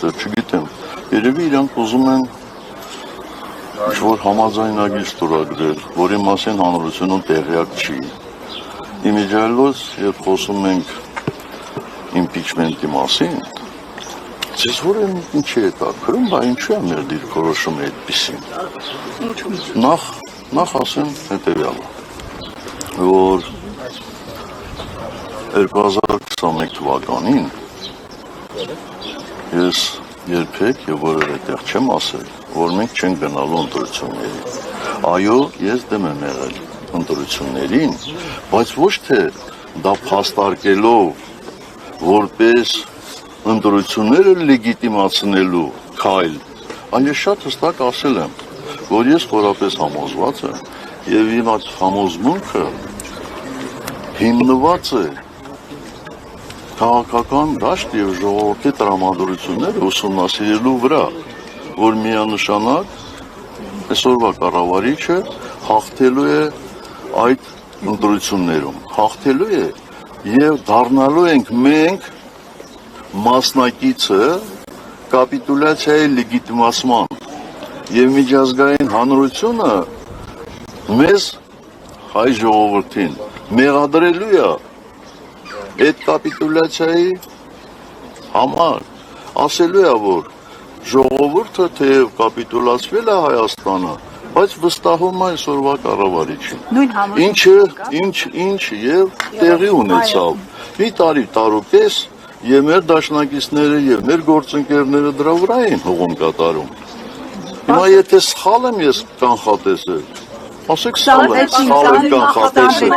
այստեղ, չգիտեմ, երևի իրանք ուզում են ինչ-որ համաձայնագիր ստորագրել, որի մասին հանրությունում տեղյակ չի։ Իմիջիայլոց, երբ խոսում ենք իմպիչմենտի մասին, ձեզ որ ինչի է կարգրում, բա ինչու է մեր դիրքորոշումը այդպիսին։ Նախ ասեմ հետևյալը, որ 2021 թվականին ես երբեք եւ որևէ տեղ չեմ ասել, որ մենք չենք գնալու ընտրությունների։ Այո, ես դեմ եմ եղել ընտրություններին, բայց ոչ թե դա փաստարկելով որպես ընտրությունները լեգիտիմացնելու քայլ, այլ ես շատ հստակ ասել եմ, որ ես խորապես համոզված եմ եւ իմ այդ համոզմունքը հիմնված է քաղաքական դաշտ եւ ժողովրդի տրամադրությունները ուսումնասիրելու վրա, որ միանշանակ այսօրվա կառավարիչը հաղթելու է այդ ընտրություններում, հաղթելու է եւ դառնալու ենք մենք մասնակիցը կապիտուլյացիայի լեգիտիմացման եւ միջազգային հանրությունը մեզ հայ ժողովրդին մեղադրելու է այդ կապիտուլյացիայի համար, ասելու է, որ ժողովուրդը թեև կապիտուլացվել է Հայաստանը, բայց վստահում է այսօրվա կառավարիչին։ Ինչ եւ տեղի ունեցավ։ Մի տարուկես եւ մեր դաշնակիցները եւ մեր գործընկերները դրա վրա են հողում կատարում։ Հիմա եթե սխալ եմ ես կանխատեսել, ասեք սխալ եմ կանխատեսել։